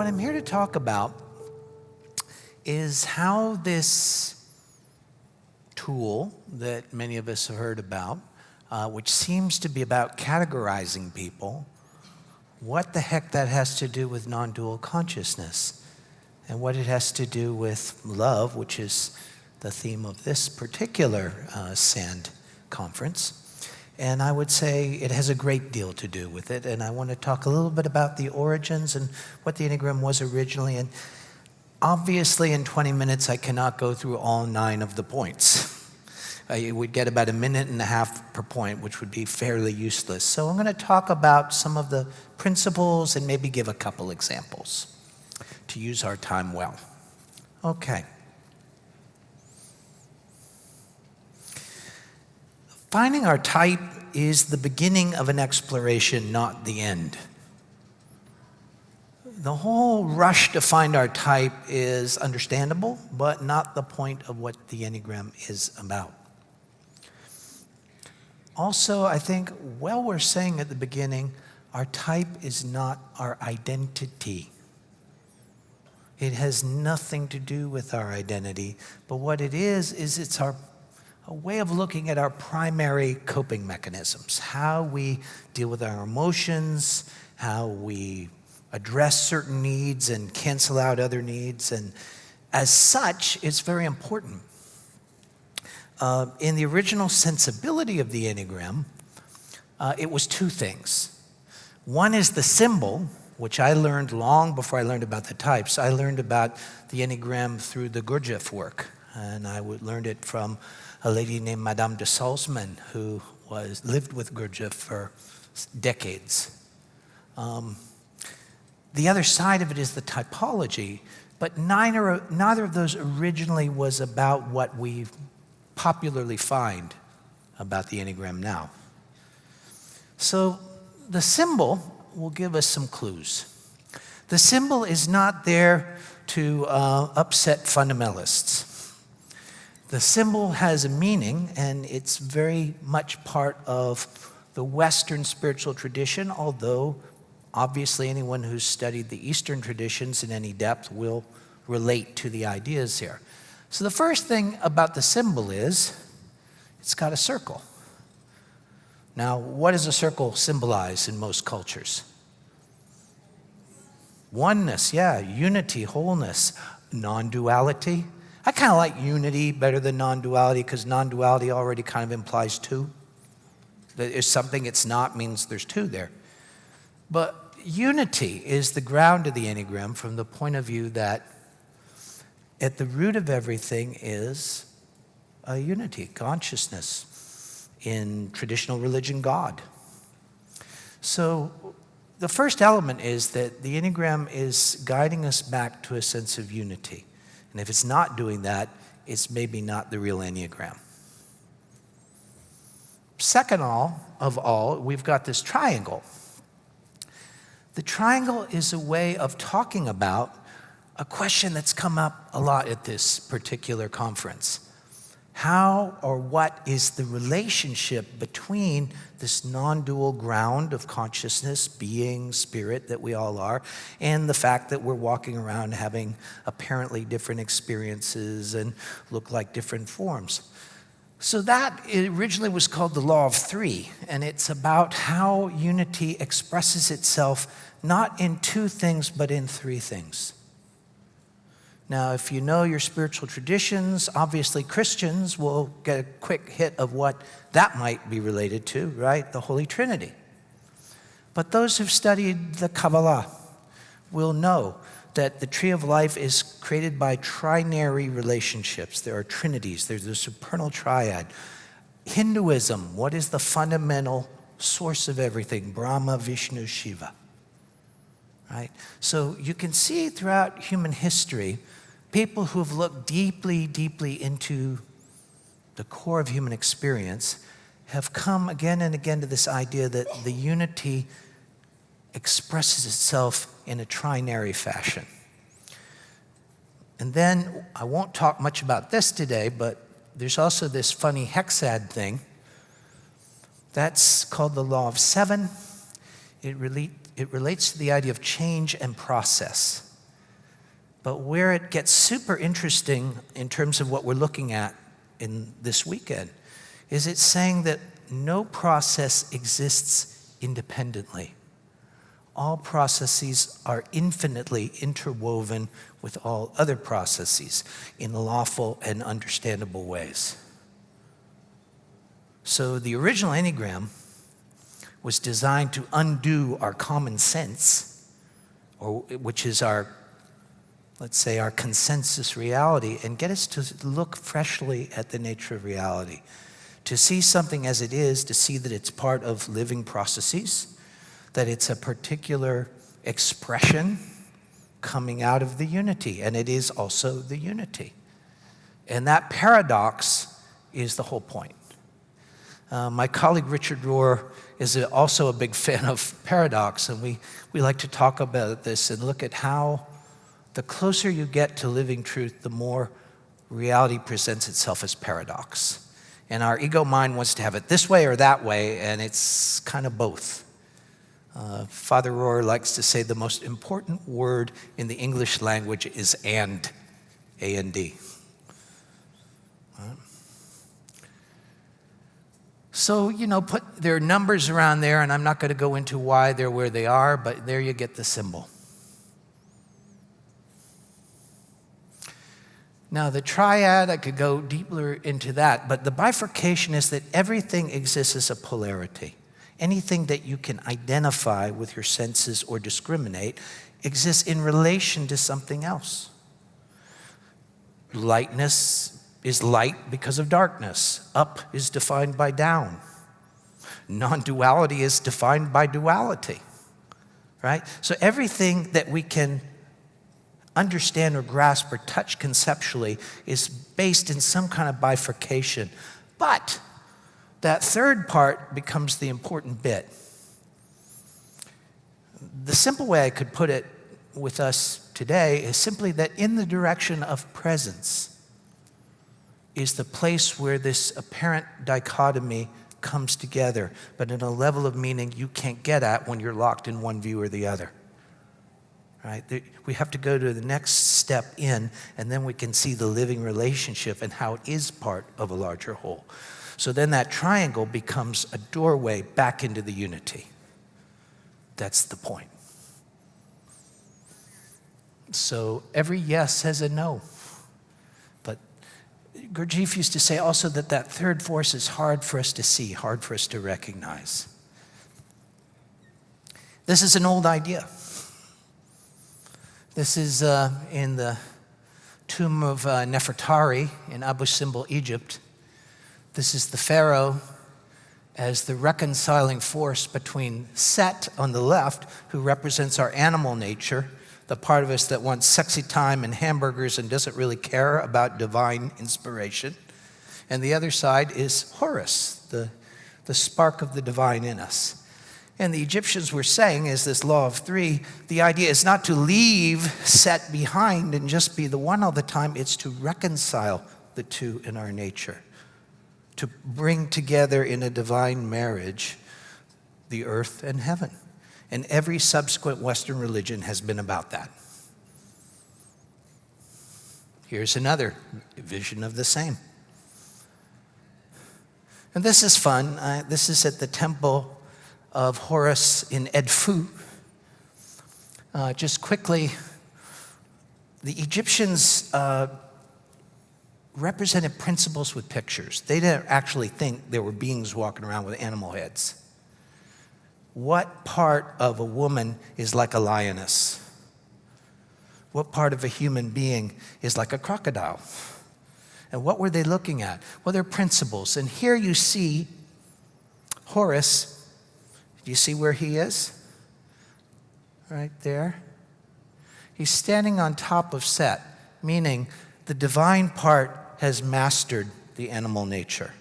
what I'm here to talk about is how this tool that many of us have heard about, which seems to be about categorizing people, what the heck that has to do with non-dual consciousness, and what it has to do with love, which is the theme of this particular SAND conference. And I would say it has a great deal to do with it, and I want to talk a little bit about the origins and what the Enneagram was originally. And obviously in 20 minutes I cannot go through all 9 of the points. You would get about 1.5 minutes per point, which would be fairly useless. So I'm going to talk about some of the principles and maybe give a couple examples to use our time well. Okay. Finding our type is the beginning of an exploration, not the end. The whole rush to find our type is understandable, but not the point of what the Enneagram is about. Also, I think, well, we're saying at the beginning, our type is not our identity. It has nothing to do with our identity, but what it is it's a way of looking at our primary coping mechanisms, how we deal with our emotions, how we address certain needs and cancel out other needs, and as such, it's very important. In the original sensibility of the Enneagram, it was 2 things. One is the symbol, which I learned long before I learned about the types. I learned about the Enneagram through the Gurdjieff work, and I learned it from a lady named Madame de Salzman, who lived with Gurdjieff for decades. The other side of it is the typology, but neither of those originally was about what we popularly find about the Enneagram now. So the symbol will give us some clues. The symbol is not there to upset fundamentalists. The symbol has a meaning, and it's very much part of the Western spiritual tradition, although obviously anyone who's studied the Eastern traditions in any depth will relate to the ideas here. So the first thing about the symbol is it's got a circle. Now, what does a circle symbolize in most cultures? Oneness, yeah, unity, wholeness, non-duality. I kind of like unity better than non-duality because non-duality already kind of implies 2. That if something it's not means there's 2 there. But unity is the ground of the Enneagram from the point of view that at the root of everything is a unity, consciousness, in traditional religion, God. So the first element is that the Enneagram is guiding us back to a sense of unity. And if it's not doing that, it's maybe not the real Enneagram. Second of all, we've got this triangle. The triangle is a way of talking about a question that's come up a lot at this particular conference. How or what is the relationship between this non-dual ground of consciousness, being, spirit that we all are, and the fact that we're walking around having apparently different experiences and look like different forms? So that originally was called the Law of 3, and it's about how unity expresses itself not in 2 things, but in 3 things. Now, if you know your spiritual traditions, obviously Christians will get a quick hit of what that might be related to, right? The Holy Trinity. But those who've studied the Kabbalah will know that the tree of life is created by trinary relationships. There are trinities. There's the supernal triad. Hinduism, what is the fundamental source of everything? Brahma, Vishnu, Shiva. Right? So you can see throughout human history, people who have looked deeply, deeply into the core of human experience have come again and again to this idea that the unity expresses itself in a trinary fashion. And then, I won't talk much about this today, but there's also this funny hexad thing. That's called the Law of 7. It relates to the idea of change and process. But where it gets super interesting in terms of what we're looking at in this weekend is it's saying that no process exists independently. All processes are infinitely interwoven with all other processes in lawful and understandable ways. So the original Enneagram was designed to undo our common sense, which is our, let's say, our consensus reality, and get us to look freshly at the nature of reality, to see something as it is, to see that it's part of living processes, that it's a particular expression coming out of the unity, and it is also the unity. And that paradox is the whole point. My colleague Richard Rohr is also a big fan of paradox, and we like to talk about this and look at how the closer you get to living truth, the more reality presents itself as paradox. And our ego mind wants to have it this way or that way, and it's kind of both. Father Rohr likes to say the most important word in the English language is and, A-N-D. So, there are numbers around there, and I'm not going to go into why they're where they are, but there you get the symbol. Now, the triad, I could go deeper into that, but the bifurcation is that everything exists as a polarity. Anything that you can identify with your senses or discriminate exists in relation to something else. Lightness is light because of darkness. Up is defined by down. Non-duality is defined by duality, right? So everything that we can understand or grasp or touch conceptually is based in some kind of bifurcation. But that third part becomes the important bit. The simple way I could put it with us today is simply that in the direction of presence is the place where this apparent dichotomy comes together, but in a level of meaning you can't get at when you're locked in one view or the other. Right? We have to go to the next step in, and then we can see the living relationship and how it is part of a larger whole. So then that triangle becomes a doorway back into the unity. That's the point. So every yes has a no. But Gurdjieff used to say also that third force is hard for us to see, hard for us to recognize. This is an old idea. This is in the tomb of Nefertari in Abu Simbel, Egypt. This is the pharaoh as the reconciling force between Set on the left, who represents our animal nature, the part of us that wants sexy time and hamburgers and doesn't really care about divine inspiration. And the other side is Horus, the spark of the divine in us. And the Egyptians were saying, is this law of three, the idea is not to leave Set behind and just be the one all the time, it's to reconcile the two in our nature, to bring together in a divine marriage the earth and heaven. And every subsequent Western religion has been about that. Here's another vision of the same. And this is fun. This is at the temple of Horus in Edfu. Just quickly, the Egyptians represented principles with pictures. They didn't actually think there were beings walking around with animal heads. What part of a woman is like a lioness? What part of a human being is like a crocodile? And what were they looking at? Well, they're principles. And here you see Horus. Do you see where he is? Right there. He's standing on top of Set, meaning the divine part has mastered the animal nature.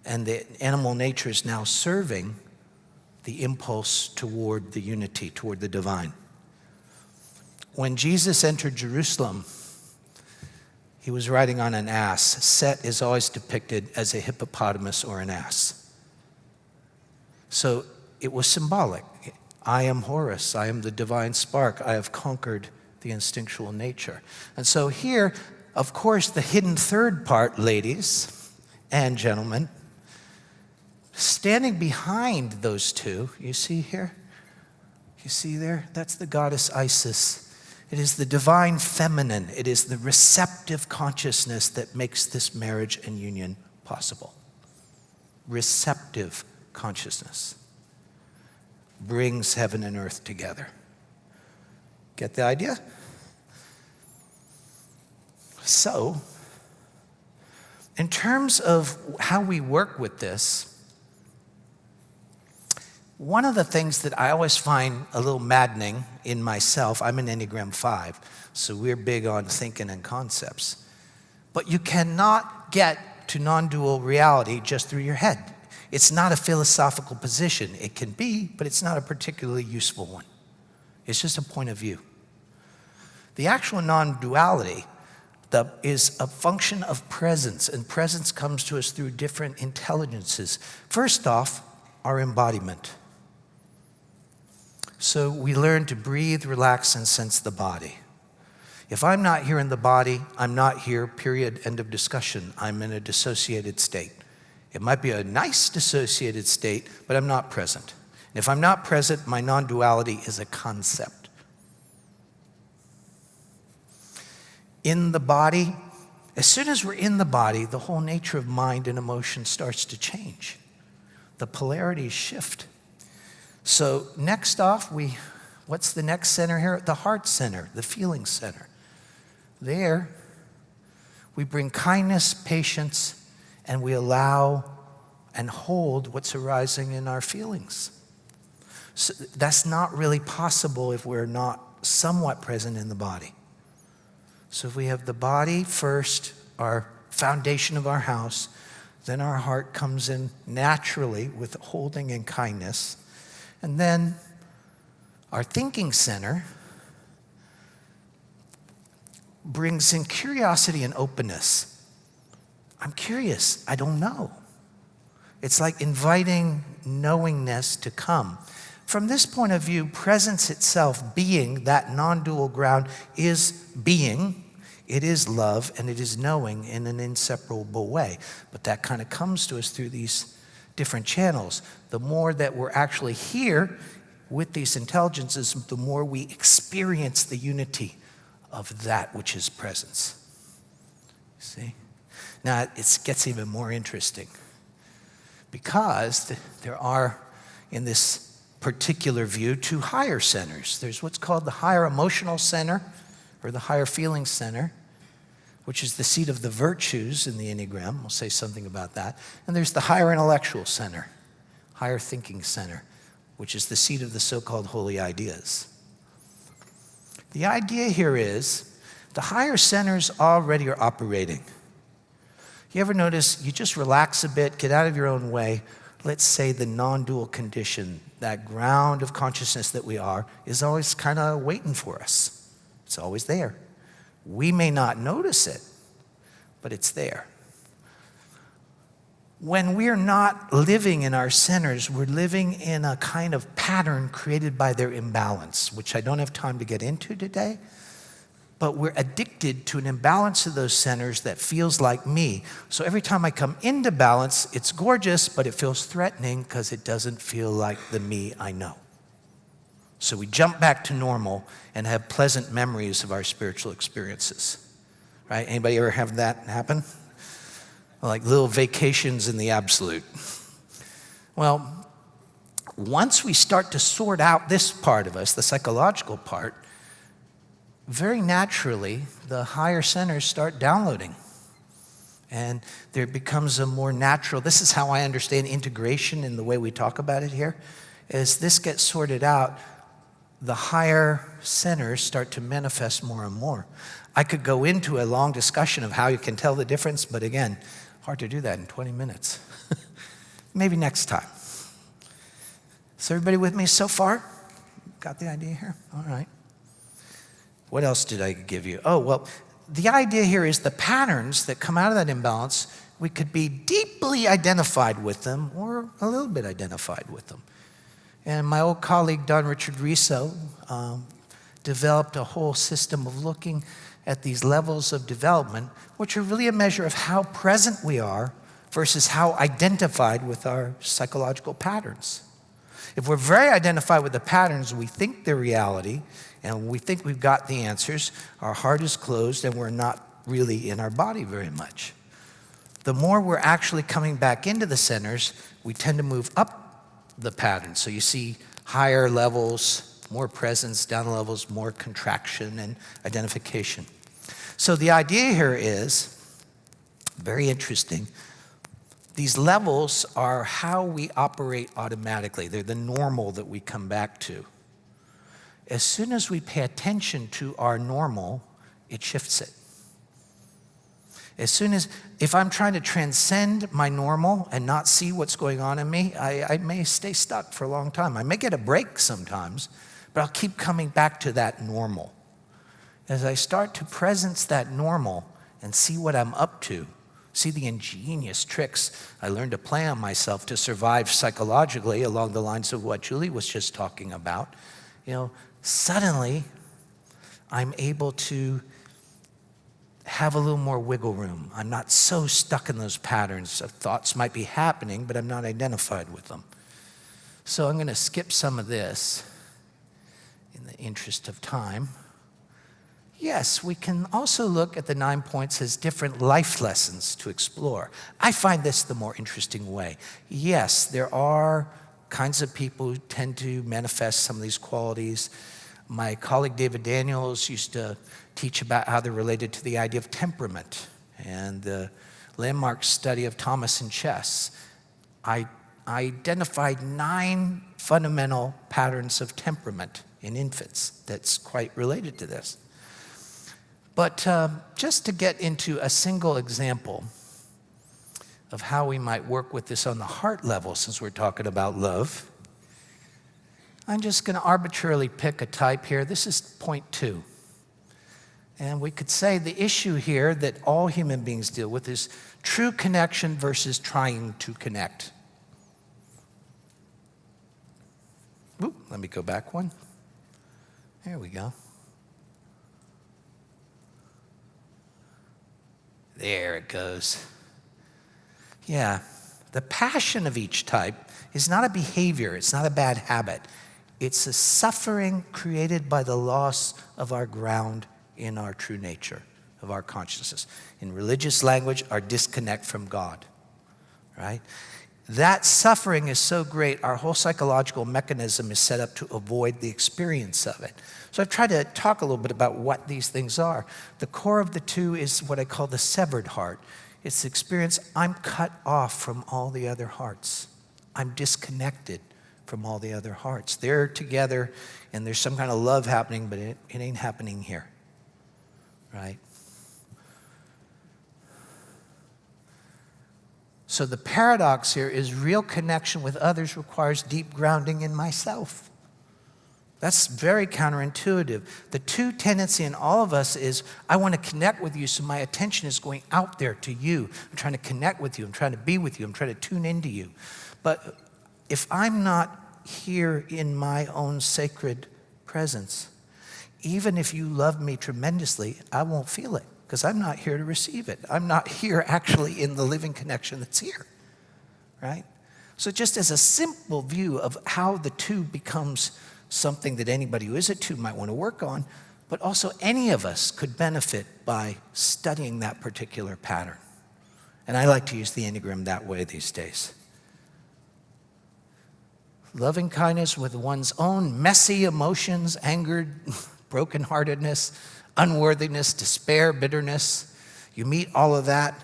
And the animal nature is now serving the impulse toward the unity, toward the divine. When Jesus entered Jerusalem, he was riding on an ass. Set is always depicted as a hippopotamus or an ass. So it was symbolic. I am Horus. I am the divine spark. I have conquered the instinctual nature. And so here, of course, the hidden third part, ladies and gentlemen, standing behind those two, you see here? You see there? That's the goddess Isis. It is the divine feminine. It is the receptive consciousness that makes this marriage and union possible. Receptive consciousness brings heaven and earth together. Get the idea? So, in terms of how we work with this, one of the things that I always find a little maddening in myself, I'm an Enneagram 5, so we're big on thinking and concepts, but you cannot get to non-dual reality just through your head. It's not a philosophical position. It can be, but it's not a particularly useful one. It's just a point of view. The actual non-duality is a function of presence, and presence comes to us through different intelligences. First off, our embodiment. So we learn to breathe, relax, and sense the body. If I'm not here in the body, I'm not here, period, end of discussion. I'm in a dissociated state. It might be a nice dissociated state, but I'm not present. And if I'm not present, my non-duality is a concept. In the body, as soon as we're in the body, the whole nature of mind and emotion starts to change. The polarities shift. So next off, what's the next center here? The heart center, the feeling center. There, we bring kindness, patience, and we allow and hold what's arising in our feelings. So that's not really possible if we're not somewhat present in the body. So if we have the body first, our foundation of our house, then our heart comes in naturally with holding and kindness. And then our thinking center brings in curiosity and openness. I'm curious, I don't know. It's like inviting knowingness to come. From this point of view, presence itself, being, that non-dual ground, is being. It is love, and it is knowing in an inseparable way. But that kind of comes to us through these different channels. The more that we're actually here with these intelligences, the more we experience the unity of that which is presence. See? Now, it gets even more interesting because there are, in this particular view, two higher centers. There's what's called the higher emotional center, or the higher feeling center, which is the seat of the virtues in the Enneagram. We'll say something about that. And there's the higher intellectual center, higher thinking center, which is the seat of the so-called holy ideas. The idea here is the higher centers already are operating. You ever notice you just relax a bit, get out of your own way? Let's say the non-dual condition, that ground of consciousness that we are, is always kind of waiting for us. It's always there. We may not notice it, but it's there. When we're not living in our centers, we're living in a kind of pattern created by their imbalance, which I don't have time to get into today, but we're addicted to an imbalance of those centers that feels like me. So every time I come into balance, it's gorgeous, but it feels threatening because it doesn't feel like the me I know. So we jump back to normal and have pleasant memories of our spiritual experiences, right? Anybody ever have that happen? Like little vacations in the absolute. Well, once we start to sort out this part of us, the psychological part, very naturally, the higher centers start downloading. And there becomes a more natural, this is how I understand integration in the way we talk about it here, as this gets sorted out, the higher centers start to manifest more and more. I could go into a long discussion of how you can tell the difference, but again, hard to do that in 20 minutes. Maybe next time. Is everybody with me so far? Got the idea here? All right. What else did I give you? Oh, well, the idea here is the patterns that come out of that imbalance, we could be deeply identified with them or a little bit identified with them. And my old colleague, Don Richard Riso, developed a whole system of looking at these levels of development, which are really a measure of how present we are versus how identified with our psychological patterns. If we're very identified with the patterns, we think they're reality, and we think we've got the answers, our heart is closed, and we're not really in our body very much. The more we're actually coming back into the centers, we tend to move up the pattern. So you see higher levels, more presence, down levels, more contraction and identification. So the idea here is, very interesting, these levels are how we operate automatically. They're the normal that we come back to. As soon as we pay attention to our normal, it shifts it. As soon as, if I'm trying to transcend my normal and not see what's going on in me, I may stay stuck for a long time. I may get a break sometimes, but I'll keep coming back to that normal. As I start to presence that normal and see what I'm up to, see the ingenious tricks I learned to play on myself to survive psychologically along the lines of what Julie was just talking about, suddenly I'm able to have a little more wiggle room. I'm not so stuck in those patterns. Thoughts might be happening, but I'm not identified with them. So I'm going to skip some of this in the interest of time. Yes, we can also look at the 9 points as different life lessons to explore. I find this the more interesting way. Yes, there are kinds of people who tend to manifest some of these qualities. My colleague David Daniels used to teach about how they're related to the idea of temperament, and the landmark study of Thomas and Chess. I identified 9 fundamental patterns of temperament in infants that's quite related to this. But just to get into a single example of how we might work with this on the heart level, since we're talking about love, I'm just going to arbitrarily pick a type here. This is point 2. And we could say the issue here that all human beings deal with is true connection versus trying to connect. Ooh, let me go back one. There we go. There it goes. Yeah, the passion of each type is not a behavior, it's not a bad habit. It's a suffering created by the loss of our ground in our true nature, of our consciousness. In religious language, our disconnect from God, right? That suffering is so great, our whole psychological mechanism is set up to avoid the experience of it. So I've tried to talk a little bit about what these things are. The core of the 2 is what I call the severed heart. It's the experience, I'm cut off from all the other hearts. I'm disconnected from all the other hearts. They're together and there's some kind of love happening, but it ain't happening here, right? So the paradox here is real connection with others requires deep grounding in myself. That's very counterintuitive. The 2 tendency in all of us is, I want to connect with you, so my attention is going out there to you. I'm trying to connect with you. I'm trying to be with you. I'm trying to tune into you. But if I'm not here in my own sacred presence, even if you love me tremendously, I won't feel it because I'm not here to receive it. I'm not here actually in the living connection that's here, right? So just as a simple view of how the 2 becomes something that anybody who is a 2 might want to work on, but also any of us could benefit by studying that particular pattern. And I like to use the Enneagram that way these days. Loving kindness with one's own messy emotions, anger, brokenheartedness, unworthiness, despair, bitterness. You meet all of that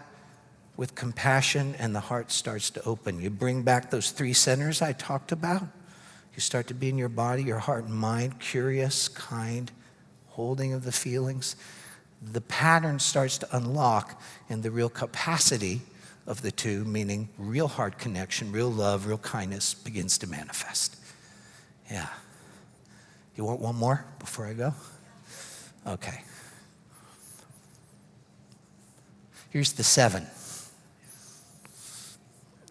with compassion and the heart starts to open. You bring back those 3 centers I talked about. You start to be in your body, your heart and mind, curious, kind, holding of the feelings. The pattern starts to unlock and the real capacity of the 2, meaning real heart connection, real love, real kindness, begins to manifest. Yeah. You want one more before I go? Okay. Here's the 7.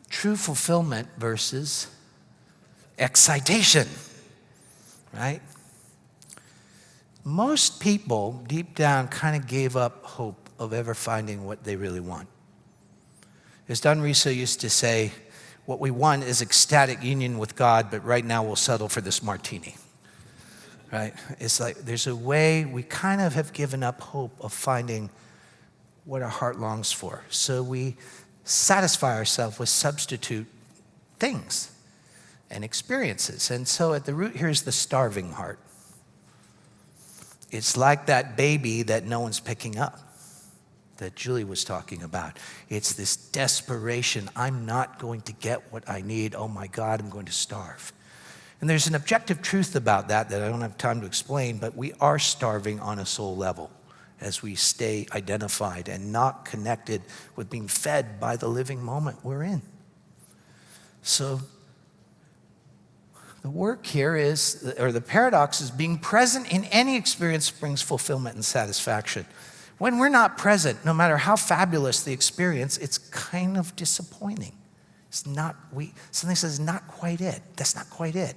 True fulfillment versus excitation, right? most people deep down kind of gave up hope of ever finding what they really want. As Don Riso used to say, what we want is ecstatic union with God, but right now we'll settle for this martini, right? It's like there's a way we kind of have given up hope of finding what our heart longs for. So we satisfy ourselves with substitute things and experiences. And so at the root here is the starving heart. It's like that baby that no one's picking up, that Julie was talking about. It's this desperation. I'm not going to get what I need. Oh my God, I'm going to starve. And there's an objective truth about that I don't have time to explain, but we are starving on a soul level as we stay identified and not connected with being fed by the living moment we're in. So the work here is, or the paradox is, being present in any experience brings fulfillment and satisfaction. When we're not present, no matter how fabulous the experience, it's kind of disappointing. Something says, not quite it. That's not quite it.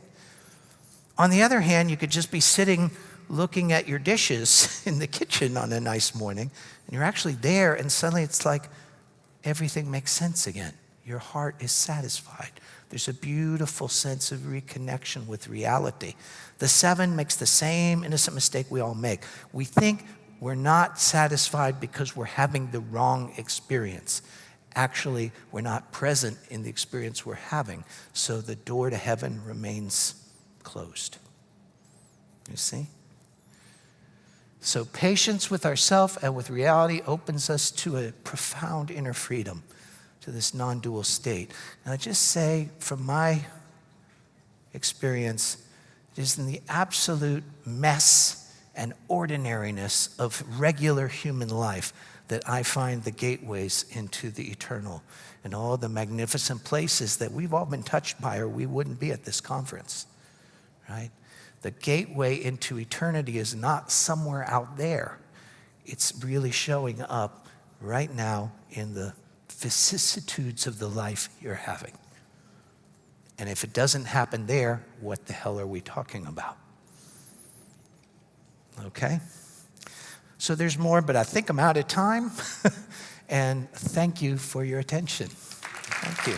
On the other hand, you could just be sitting looking at your dishes in the kitchen on a nice morning, and you're actually there, and suddenly it's like everything makes sense again. Your heart is satisfied. There's a beautiful sense of reconnection with reality. The 7 makes the same innocent mistake we all make. We think we're not satisfied because we're having the wrong experience. Actually, we're not present in the experience we're having, so the door to heaven remains closed. You see? So patience with ourselves and with reality opens us to a profound inner freedom, to this non-dual state. And I just say, from my experience, it is in the absolute mess and ordinariness of regular human life that I find the gateways into the eternal and all the magnificent places that we've all been touched by, or we wouldn't be at this conference, right? The gateway into eternity is not somewhere out there. It's really showing up right now in the vicissitudes of the life you're having. And if it doesn't happen there, what the hell are we talking about? Okay? So there's more, but I think I'm out of time. And thank you for your attention. Thank you.